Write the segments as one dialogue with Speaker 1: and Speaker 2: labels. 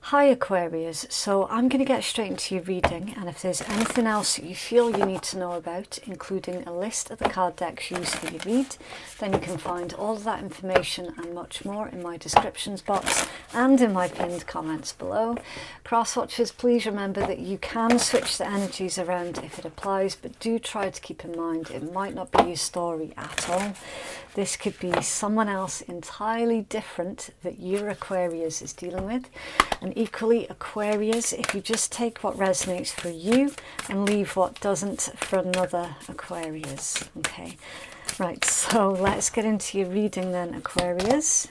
Speaker 1: Hi Aquarius, so I'm going to get straight into your reading, and if there's anything else that you feel you need to know about, including a list of the card decks used for your read, then you can find all of that information and much more in my descriptions box and in my pinned comments below. Cross watchers, please remember that you can switch the energies around if it applies, but do try to keep in mind it might not be your story at all. This could be someone else entirely different that your Aquarius is dealing with. And equally, Aquarius, if you just take what resonates for you and leave what doesn't for another Aquarius. Okay, right, so let's get into your reading then, Aquarius.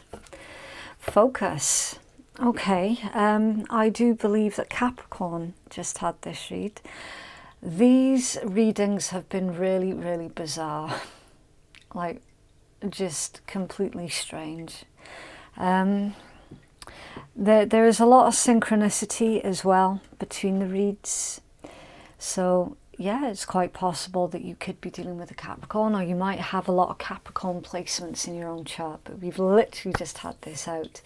Speaker 1: Focus. Okay, I do believe that Capricorn just had this read. These readings have been really, really bizarre. Like, just completely strange. There is a lot of synchronicity as well between the reads. So yeah, it's quite possible that you could be dealing with a Capricorn, or you might have a lot of Capricorn placements in your own chart, but we've literally just had this out.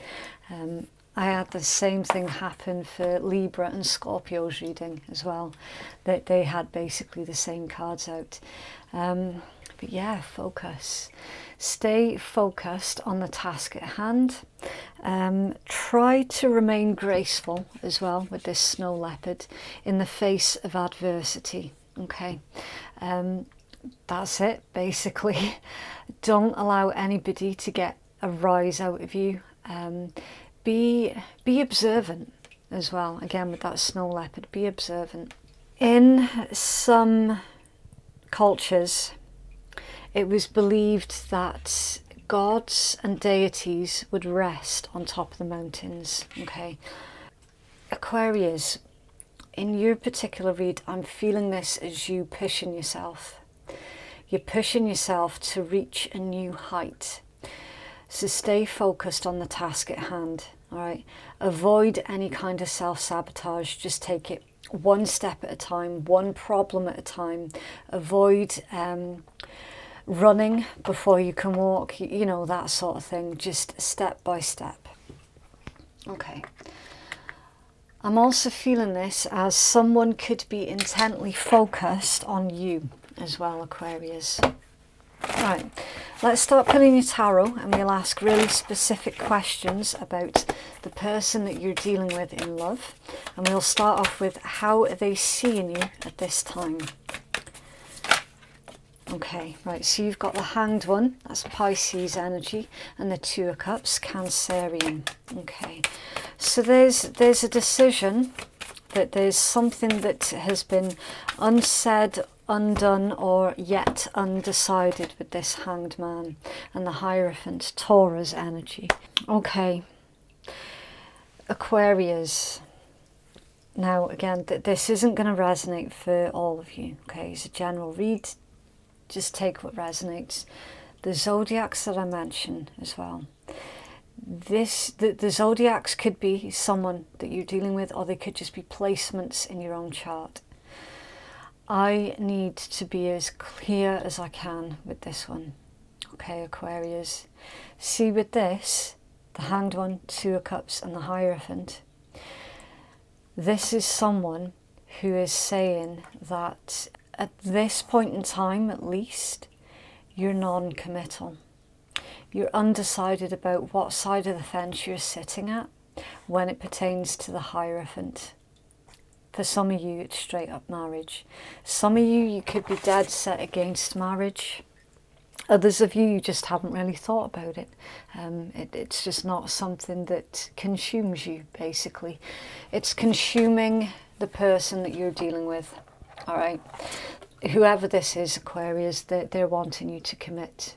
Speaker 1: I had the same thing happen for Libra and Scorpio's reading as well. That they had basically the same cards out. But yeah, focus. Stay focused on the task at hand. Try to remain graceful as well with this snow leopard in the face of adversity. Okay, that's it basically. Don't allow anybody to get a rise out of you. Be observant as well. Again, with that snow leopard, be observant. In some cultures, it was believed that gods and deities would rest on top of the mountains. Okay, Aquarius, in your particular read, I'm feeling this as you pushing yourself. You're pushing yourself to reach a new height. So stay focused on the task at hand. All right, avoid any kind of self-sabotage. Just take it one step at a time, one problem at a time. Avoid running before you can walk, you know, that sort of thing, just step by step. Okay, I'm also feeling this as someone could be intently focused on you as well, Aquarius. Right, let's start pulling your tarot, and we'll ask really specific questions about the person that you're dealing with in love, and we'll start off with how are they seeing you at this time. Okay, right, so you've got the Hanged One, that's Pisces energy, and the Two of Cups, Cancerian. Okay, so there's a decision, that there's something that has been unsaid, undone, or yet undecided with this Hanged Man and the Hierophant, Taurus energy. Okay, Aquarius. Now again, this isn't going to resonate for all of you. Okay, it's a general read. Just take what resonates. The zodiacs that I mentioned as well. The zodiacs could be someone that you're dealing with, or they could just be placements in your own chart. I need to be as clear as I can with this one. Okay, Aquarius. See, with this, the Hanged One, Two of Cups, and the Hierophant, this is someone who is saying that at this point in time, at least, you're non-committal. You're undecided about what side of the fence you're sitting at when it pertains to the Hierophant. For some of you, it's straight up marriage. Some of you could be dead set against marriage. Others of you just haven't really thought about it. It's just not something that consumes you, basically. It's consuming the person that you're dealing with. All right, whoever this is, Aquarius, they're wanting you to commit.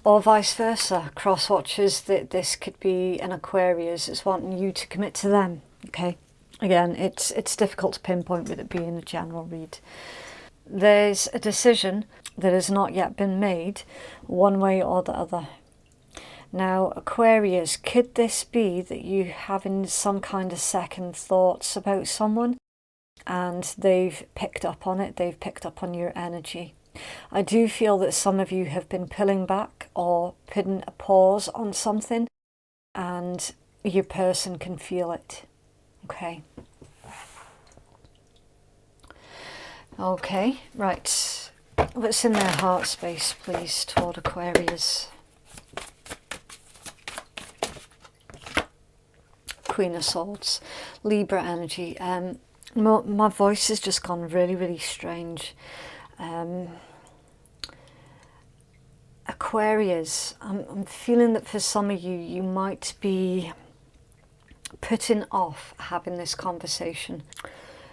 Speaker 1: Or vice versa, cross watchers, that this could be an Aquarius that's wanting you to commit to them. Okay, again, it's difficult to pinpoint with it being a general read. There's a decision that has not yet been made, one way or the other. Now, Aquarius, could this be that you having some kind of second thoughts about someone, and they've picked up on it, they've picked up on your energy? I do feel that some of you have been pulling back or putting a pause on something, and your person can feel it. Okay. Okay, right. What's in their heart space, please, toward Aquarius? Queen of Swords, Libra energy. My voice has just gone really, really strange. Aquarius, I'm feeling that for some of you, you might be putting off having this conversation.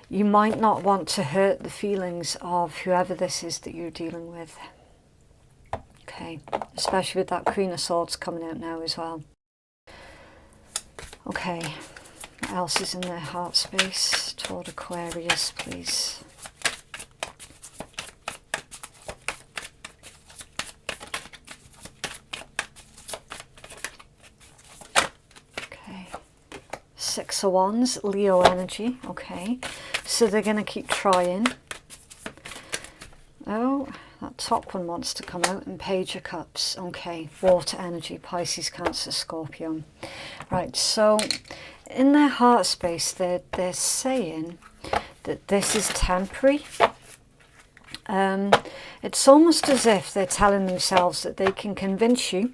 Speaker 1: You might not want to hurt the feelings of whoever this is that you're dealing with. Okay, especially with that Queen of Swords coming out now as well. Okay, what else is in their heart space toward Aquarius, please? Okay, Six of Wands, Leo energy. Okay, so they're going to keep trying. Oh, that top one wants to come out, and Page of Cups. Okay, water energy, Pisces, Cancer, Scorpio. Right, so in their heart space, they're saying that this is temporary. It's almost as if they're telling themselves that they can convince you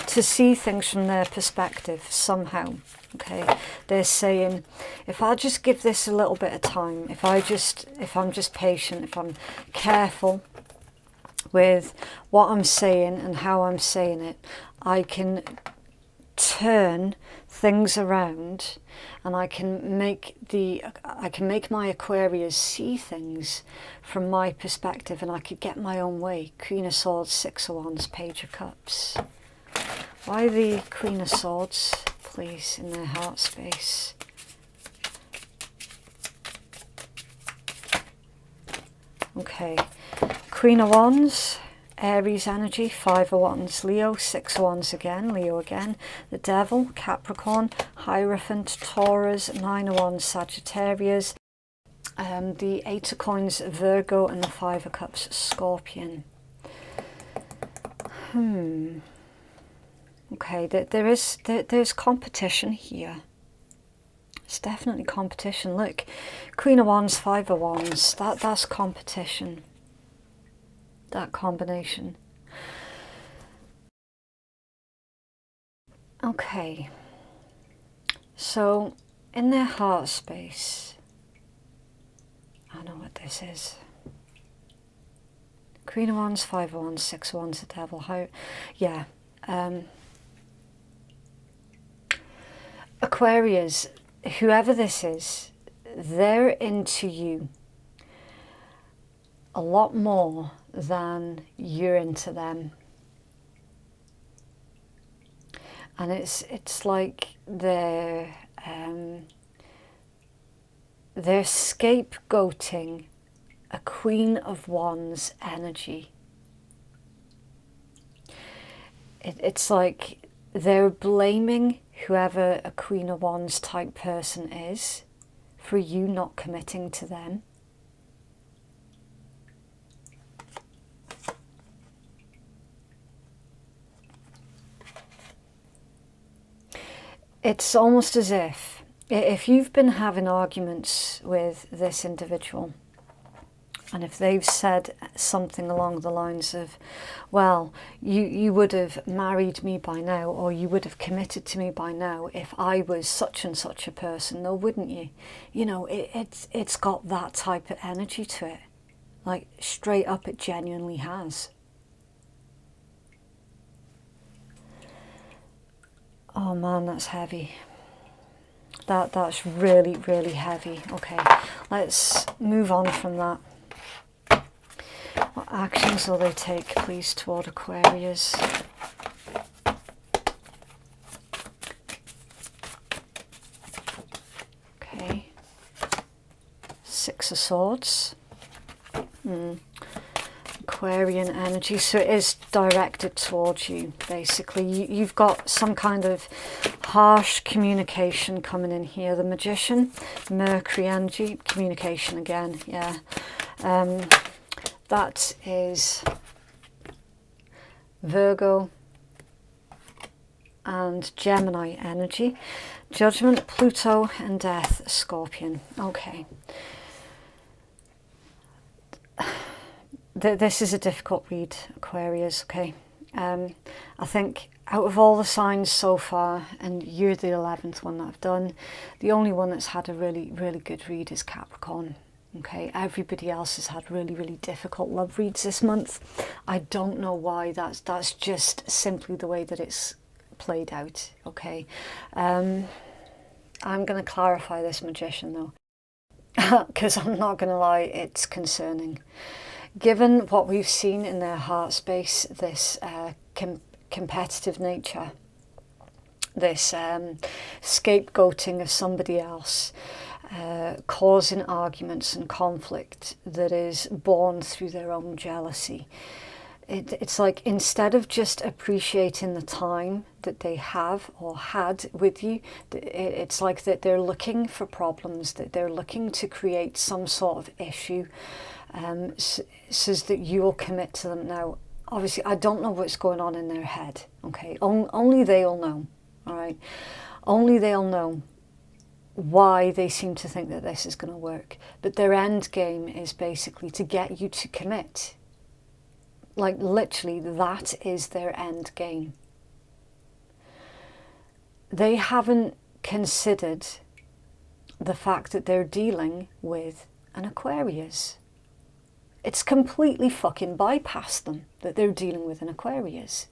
Speaker 1: to see things from their perspective somehow. Okay, they're saying, if I just give this a little bit of time, if I'm just patient, if I'm careful with what I'm saying and how I'm saying it, I can turn things around, and I can make my Aquarius see things from my perspective, and I could get my own way. Queen of Swords, Six of Wands, Page of Cups. Why the Queen of Swords, please, in their heart space? Okay, Queen of Wands, Aries energy, Five of Wands, Leo, Six of Wands again, Leo again, the Devil, Capricorn, Hierophant, Taurus, Nine of Wands, Sagittarius, the Eight of Coins, Virgo, and the Five of Cups, Scorpion. Okay, there's competition here. It's definitely competition. Look, Queen of Wands, Five of Wands. That's competition. That combination. Okay. So in their heart space, I know what this is. Queen of Wands, Five of Wands, Six of Wands, the Devil. How? Yeah. Aquarius, whoever this is, they're into you a lot more than you're into them. And it's like they're scapegoating a Queen of Wands energy. It's like they're blaming whoever a Queen of Wands type person is for you not committing to them. It's almost as if you've been having arguments with this individual, and if they've said something along the lines of, well, you would have married me by now, or you would have committed to me by now if I was such and such a person, no, wouldn't you? You know, it's got that type of energy to it. Like, straight up, it genuinely has. Oh man, that's heavy. That's really, really heavy. Okay, let's move on from that. What actions will they take, please, toward Aquarius? Okay. Six of Swords. Aquarian energy, so it is directed towards you, basically. You've got some kind of harsh communication coming in here. The Magician, Mercury energy, communication again, yeah. That is Virgo, and Gemini energy. Judgment, Pluto and Death, Scorpion. Okay. This is a difficult read, Aquarius, okay? I think out of all the signs so far, and you're the 11th one that I've done, the only one that's had a really, really good read is Capricorn. Okay, everybody else has had really, really difficult love reads this month. I don't know why. That's just simply the way that it's played out. Okay, I'm going to clarify this Magician though, because I'm not going to lie, it's concerning. Given what we've seen in their heart space, this competitive nature, this scapegoating of somebody else, causing arguments and conflict that is born through their own jealousy. It's like, instead of just appreciating the time that they have or had with you, it's like that they're looking for problems, that they're looking to create some sort of issue, so that you will commit to them. Now, obviously, I don't know what's going on in their head, okay? Only they'll know, all right? Only they'll know why they seem to think that this is going to work. But their end game is basically to get you to commit. Like, literally, that is their end game. They haven't considered the fact that they're dealing with an Aquarius. It's completely fucking bypassed them that they're dealing with an Aquarius.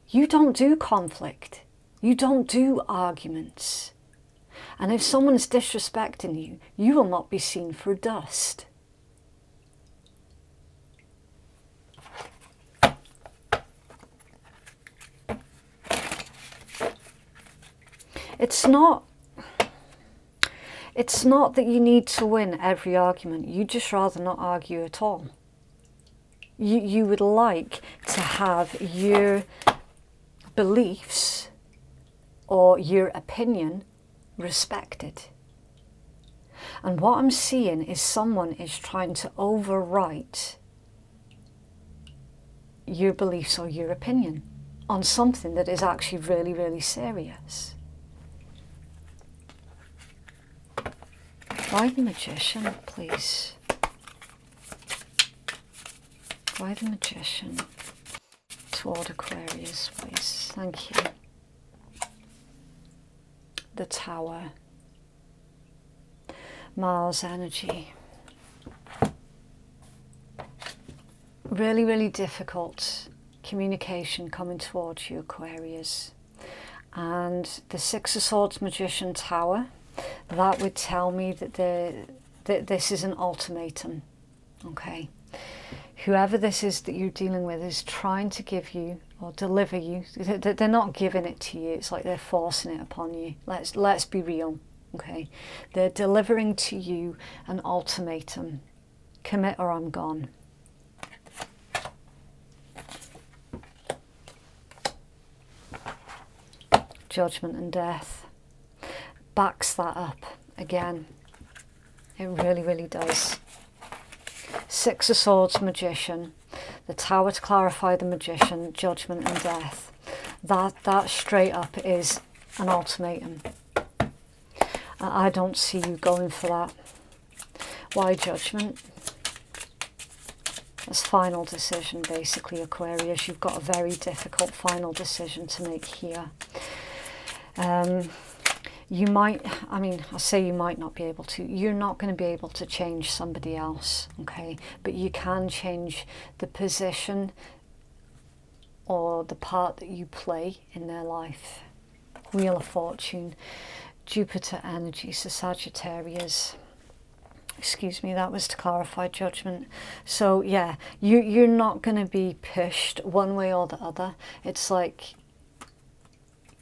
Speaker 1: You don't do conflict. You don't do arguments. And if someone's disrespecting you, you will not be seen for dust. It's not that you need to win every argument. You'd just rather not argue at all. You would like to have your beliefs or your opinion respected. And what I'm seeing is someone is trying to overwrite your beliefs or your opinion on something that is actually really, really serious. Why the Magician, please? Why the Magician toward Aquarius, please? Thank you. The Tower. Mars energy. Really, really difficult communication coming towards you, Aquarius. And the Six of Swords, Magician, Tower. That would tell me that this is an ultimatum, okay? Whoever this is that you're dealing with is trying to give you or deliver you. They're not giving it to you. It's like they're forcing it upon you. Let's be real, okay? They're delivering to you an ultimatum. Commit or I'm gone. Judgment and Death backs that up again. It really, really does. Six of Swords, Magician. The Tower to clarify the Magician. Judgment and Death. That straight up is an ultimatum. I don't see you going for that. Why Judgment? That's final decision, basically, Aquarius. You've got a very difficult final decision to make here. You might, I say you might not be able to. You're not going to be able to change somebody else, okay? But you can change the position or the part that you play in their life. Wheel of Fortune, Jupiter energy, so Sagittarius. Excuse me, that was to clarify Judgment. So yeah, you're not going to be pushed one way or the other. It's like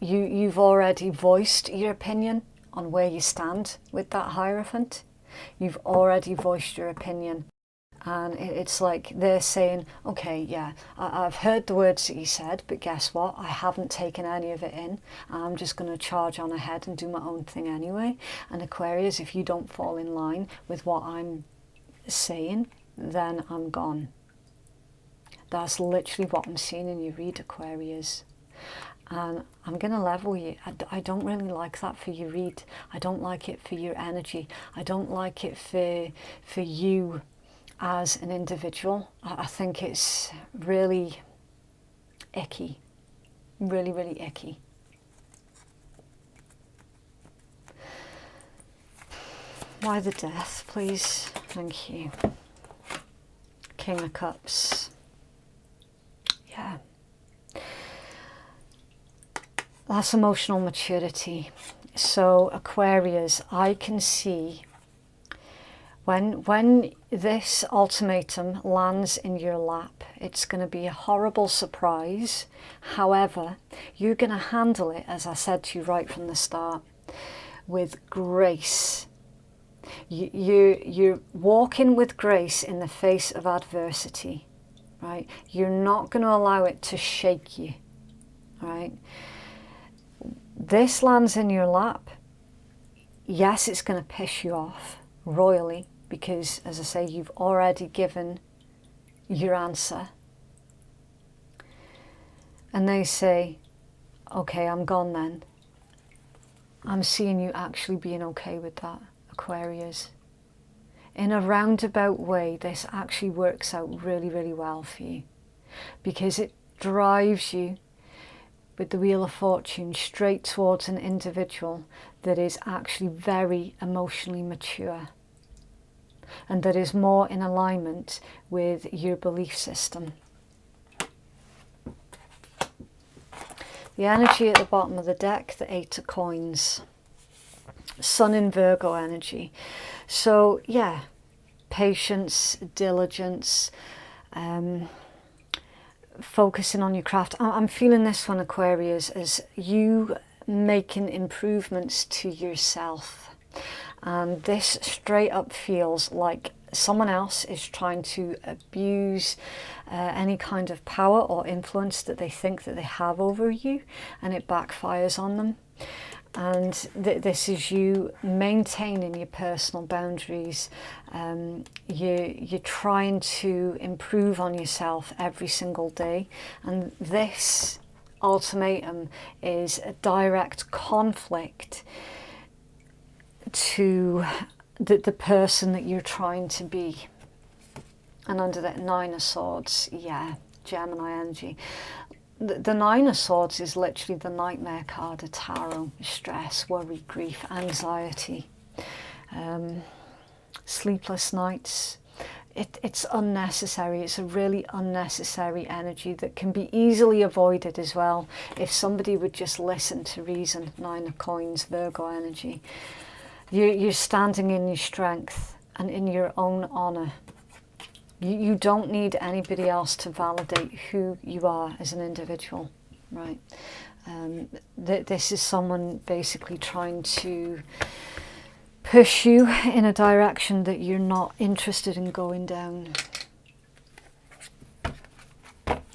Speaker 1: you've already voiced your opinion on where you stand with that Hierophant. You've already voiced your opinion. And it's like they're saying, okay, yeah, I've heard the words that you said, but guess what? I haven't taken any of it in. I'm just going to charge on ahead and do my own thing anyway. And Aquarius, if you don't fall in line with what I'm saying, then I'm gone. That's literally what I'm seeing in your read, Aquarius. And I'm going to level you. I don't really like that for your read. I don't like it for your energy. I don't like it for you as an individual. I think it's really icky. Really, really icky. Why the Death, please? Thank you. King of Cups. Yeah. That's emotional maturity. So Aquarius, I can see when this ultimatum lands in your lap, it's going to be a horrible surprise. However, you're going to handle it, as I said to you right from the start, with grace. You're walking with grace in the face of adversity, right? You're not going to allow it to shake you, right? This lands in your lap. Yes, it's going to piss you off royally because, as I say, you've already given your answer. And they say, okay, I'm gone then. I'm seeing you actually being okay with that, Aquarius. In a roundabout way, this actually works out really, really well for you because it drives you with the Wheel of Fortune straight towards an individual that is actually very emotionally mature and that is more in alignment with your belief system. The energy at the bottom of the deck, the 8 of Coins. Sun in Virgo energy. So yeah, patience, diligence, focusing on your craft. I'm feeling this one, Aquarius, as you making improvements to yourself. And this straight up feels like someone else is trying to abuse any kind of power or influence that they think that they have over you, and it backfires on them. And this is you maintaining your personal boundaries. You're trying to improve on yourself every single day. And this ultimatum is a direct conflict to the person that you're trying to be. And under that 9 of Swords, yeah, Gemini energy. The 9 of Swords is literally the nightmare card of tarot. Stress, worry, grief, anxiety, sleepless nights. It's unnecessary. It's a really unnecessary energy that can be easily avoided as well if somebody would just listen to reason. 9 of Coins, Virgo energy. You're standing in your strength and in your own honour. You don't need anybody else to validate who you are as an individual, right? This is someone basically trying to push you in a direction that you're not interested in going down.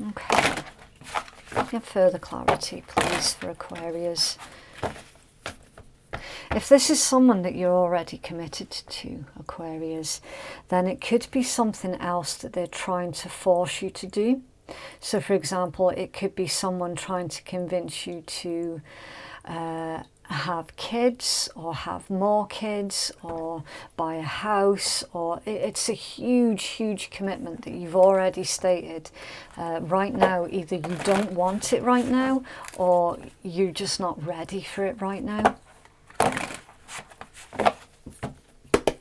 Speaker 1: Okay. Get further clarity, please, for Aquarius. If this is someone that you're already committed to, Aquarius, then it could be something else that they're trying to force you to do. So, for example, it could be someone trying to convince you to have kids or have more kids or buy a house, or it's a huge, huge commitment that you've already stated. Right now, either you don't want it right now or you're just not ready for it right now.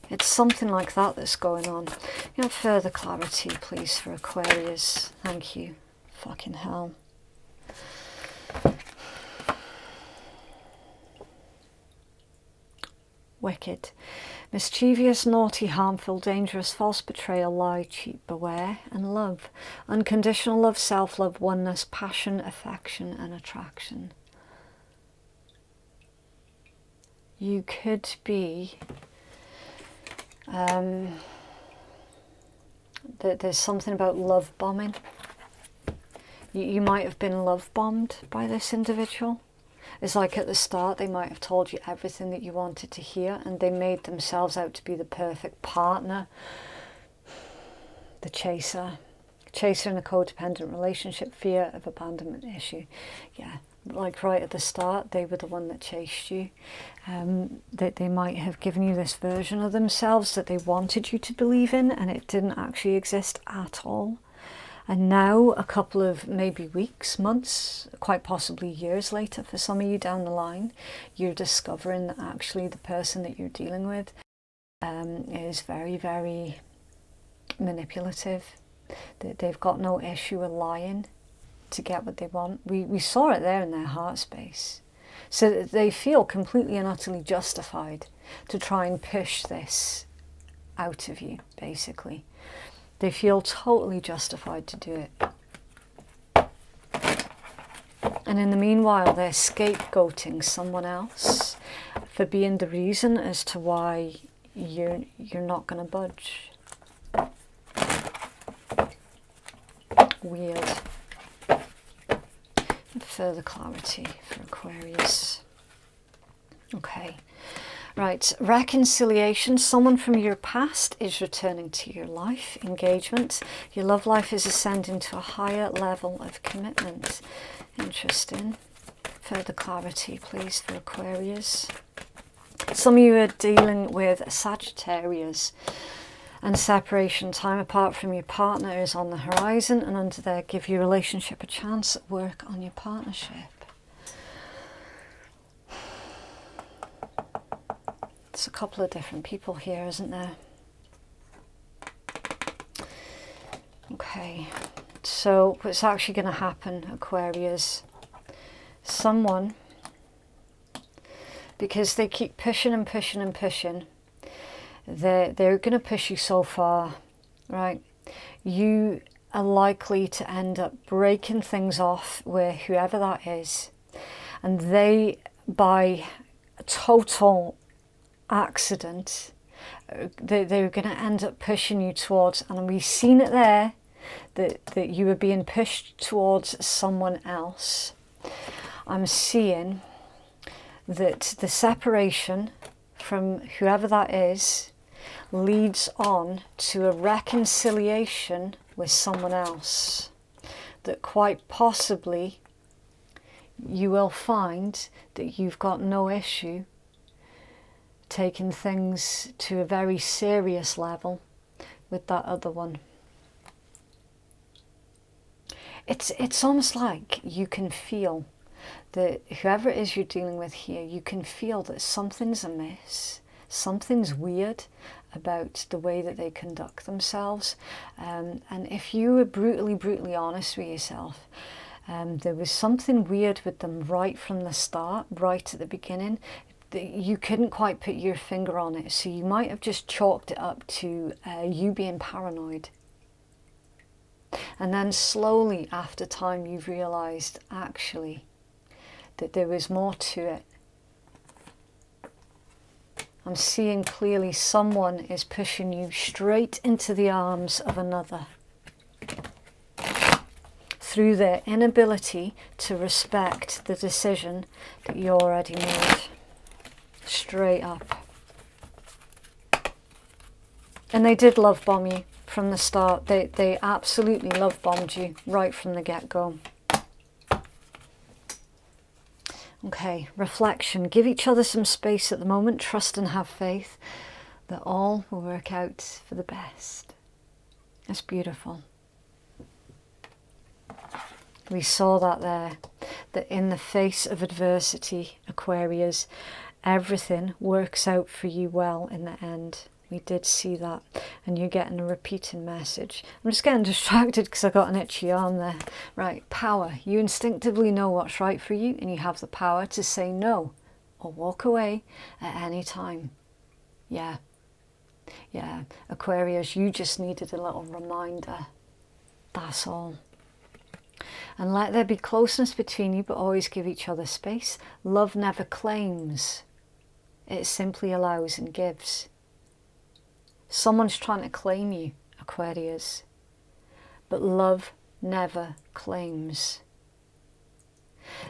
Speaker 1: It's something like that that's going on. You have further clarity, please, for Aquarius. Thank you. Fucking hell. Wicked. Mischievous, naughty, harmful, dangerous, false betrayal, lie, cheat, beware, and love. Unconditional love, self-love, oneness, passion, affection, and attraction. You could be... there's something about love bombing. You might have been love bombed by this individual. It's like at the start they might have told you everything that you wanted to hear and they made themselves out to be the perfect partner. The chaser in a codependent relationship, fear of abandonment issue. Yeah, like right at the start, they were the one that chased you. That they might have given you this version of themselves that they wanted you to believe in, and it didn't actually exist at all. And now, a couple of maybe weeks, months, quite possibly years later for some of you down the line, you're discovering that actually the person that you're dealing with is very, very manipulative. That they've got no issue with lying to get what they want. We saw it there in their heart space. So that they feel completely and utterly justified to try and push this out of you, basically. They feel totally justified to do it. And in the meanwhile, they're scapegoating someone else for being the reason as to why you're not going to budge. Weird. Further clarity for Aquarius. Okay. Right, reconciliation. Someone from your past is returning to your life. Engagement. Your love life is ascending to a higher level of commitment. Interesting. Further clarity, please, for Aquarius. Some of you are dealing with Sagittarius, and separation. Time apart from your partner is on the horizon, and under there, give your relationship a chance at work on your partnership. There's a couple of different people here, isn't there? Okay, so what's actually going to happen, Aquarius? Someone, because they keep pushing and pushing and pushing, they're going to push you so far, right? You are likely to end up breaking things off with whoever that is, and they, by a total accident, they're going to end up pushing you towards, and we've seen it there, that you were being pushed towards someone else. I'm seeing that the separation from whoever that is leads on to a reconciliation with someone else, that quite possibly you will find that you've got no issue taking things to a very serious level with that other one. It's almost like you can feel that whoever it is you're dealing with here, you can feel that something's amiss, something's weird about the way that they conduct themselves. And if you were brutally honest with yourself, there was something weird with them right from the start, right at the beginning. You couldn't quite put your finger on it, so you might have just chalked it up to you being paranoid. And then slowly, after time, you've realised actually that there was more to it. I'm seeing clearly someone is pushing you straight into the arms of another through their inability to respect the decision that you already made. Straight up. And they did love bomb you from the start. They absolutely love bombed you right from the get-go. Okay, reflection. Give each other some space at the moment. Trust and have faith that all will work out for the best. That's beautiful. We saw that there, that in the face of adversity, Aquarius, everything works out for you well in the end. We did see that, and you're getting a repeating message. I'm just getting distracted because I got an itchy arm there. Right, power. You instinctively know what's right for you, and you have the power to say no or walk away at any time. Yeah, Aquarius, you just needed a little reminder. That's all. And let there be closeness between you, but always give each other space. Love never claims. It simply allows and gives. Someone's trying to claim you, Aquarius, but love never claims.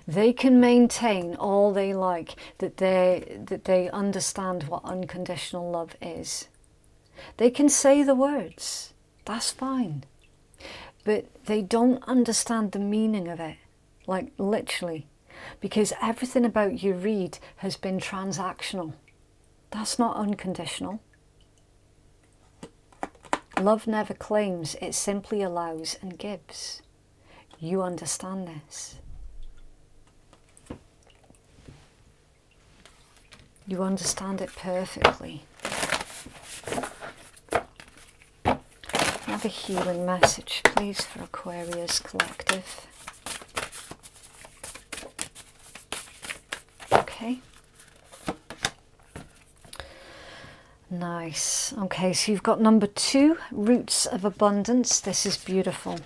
Speaker 1: They can maintain all they like, that they understand what unconditional love is. They can say the words, that's fine, but they don't understand the meaning of it, like literally. because everything about your read has been transactional. That's not unconditional. Love never claims, it simply allows and gives. You understand this. You understand it perfectly. Have a healing message, please, for Aquarius Collective. Okay. Nice. Okay, so you've got number 2, Roots of Abundance. This is beautiful.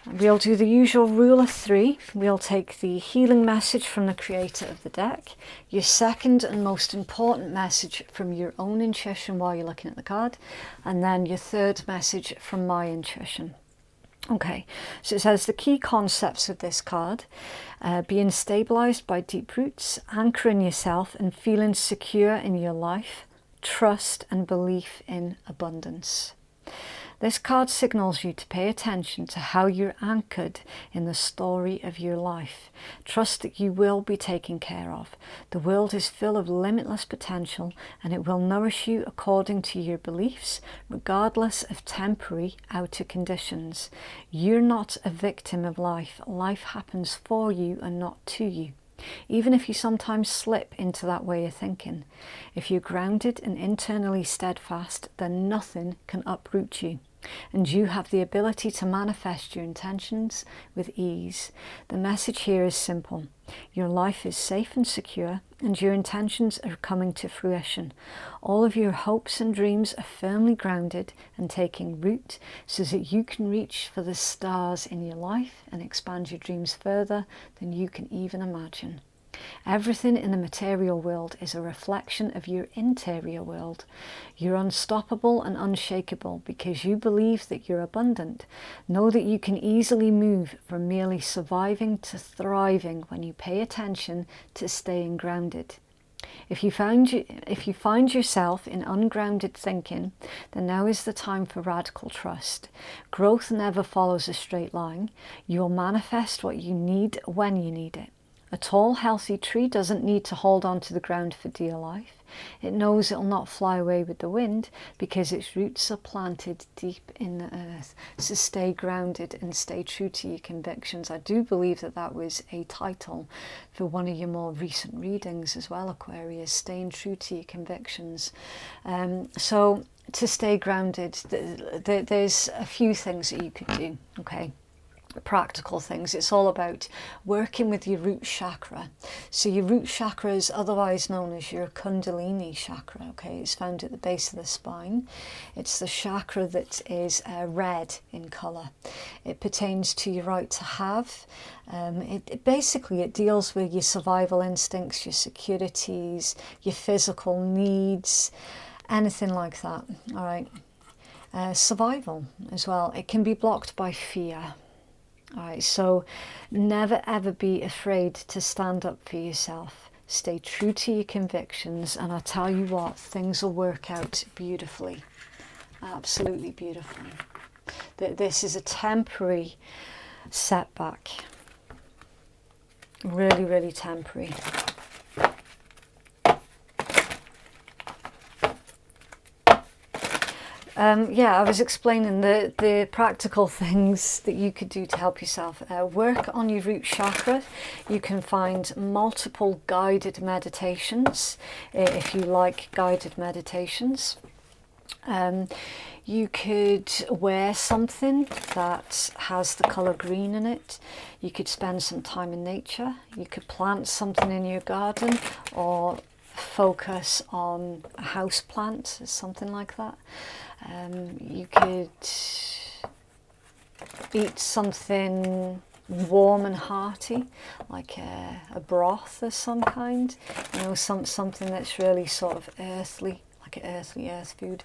Speaker 1: We'll do the usual rule of 3. We'll take the healing message from the creator of the deck, your second and most important message from your own intuition while you're looking at the card, and then your third message from my intuition. Okay, so it says the key concepts of this card: being stabilized by deep roots, anchoring yourself and feeling secure in your life, trust and belief in abundance. This card signals you to pay attention to how you're anchored in the story of your life. Trust that you will be taken care of. The world is full of limitless potential, and it will nourish you according to your beliefs, regardless of temporary outer conditions. You're not a victim of life. Life happens for you and not to you, even if you sometimes slip into that way of thinking. If you're grounded and internally steadfast, then nothing can uproot you, and you have the ability to manifest your intentions with ease. The message here is simple. Your life is safe and secure, and your intentions are coming to fruition. All of your hopes and dreams are firmly grounded and taking root so that you can reach for the stars in your life and expand your dreams further than you can even imagine. Everything in the material world is a reflection of your interior world. You're unstoppable and unshakable because you believe that you're abundant. Know that you can easily move from merely surviving to thriving when you pay attention to staying grounded. If you find yourself in ungrounded thinking, then now is the time for radical trust. Growth never follows a straight line. You will manifest what you need when you need it. A tall, healthy tree doesn't need to hold on to the ground for dear life. It knows it'll not fly away with the wind because its roots are planted deep in the earth. So stay grounded and stay true to your convictions. I do believe that that was a title for one of your more recent readings as well, Aquarius, staying true to your convictions. So to stay grounded, there's a few things that you could do, okay? Practical things. It's all about working with your root chakra. So your root chakra is otherwise known as your Kundalini chakra. Okay, it's found at the base of the spine. It's the chakra that is red in color. It pertains to your right to have. It basically deals with your survival instincts, your securities, your physical needs, anything like that. All right. Survival as well. It can be blocked by fear. Alright, so never ever be afraid to stand up for yourself. Stay true to your convictions, and I tell you what, things will work out beautifully. Absolutely beautifully. This is a temporary setback. Really, really temporary. Yeah, I was explaining the practical things that you could do to help yourself. Work on your root chakra. You can find multiple guided meditations if you like guided meditations. You could wear something that has the colour green in it. You could spend some time in nature. You could plant something in your garden or focus on a house plant, something like that. You could eat something warm and hearty, like a broth of some kind, you know, something that's really sort of earthly, like an earthly earth food.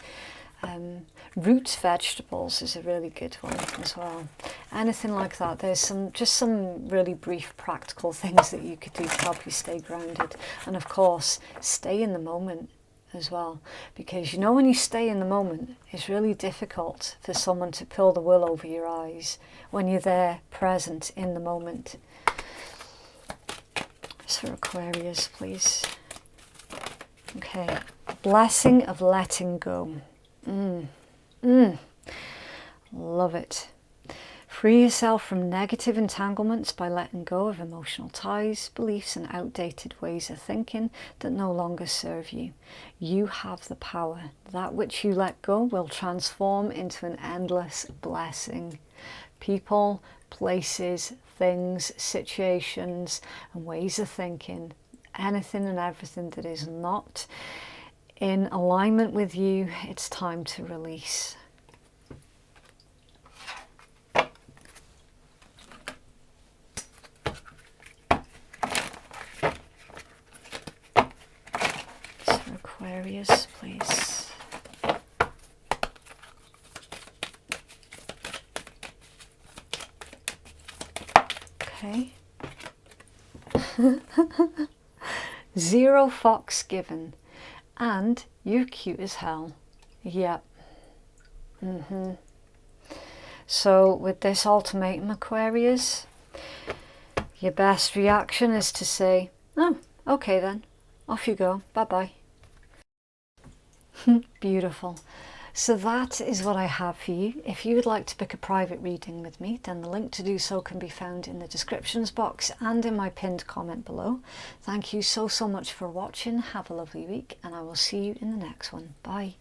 Speaker 1: Root vegetables is a really good one as well. Anything like that. There's just some really brief practical things that you could do to help you stay grounded, and of course stay in the moment as well, because you know, when you stay in the moment, it's really difficult for someone to pull the wool over your eyes when you're there present in the moment. adverts for Aquarius, please. Okay, blessing of letting go. Love it. Free yourself from negative entanglements by letting go of emotional ties, beliefs and outdated ways of thinking that no longer serve you. You have the power. That which you let go will transform into an endless blessing. People, places, things, situations and ways of thinking, anything and everything that is not in alignment with you, it's time to release. So Aquarius, please. Okay. 0 fucks given. And you're cute as hell. Yep. So with this ultimatum, Aquarius, your best reaction is to say, oh, okay then. Off you go. Bye-bye. Beautiful. So that is what I have for you. If you would like to book a private reading with me, then the link to do so can be found in the descriptions box and in my pinned comment below. Thank you so much for watching. Have a lovely week and I will see you in the next one. Bye.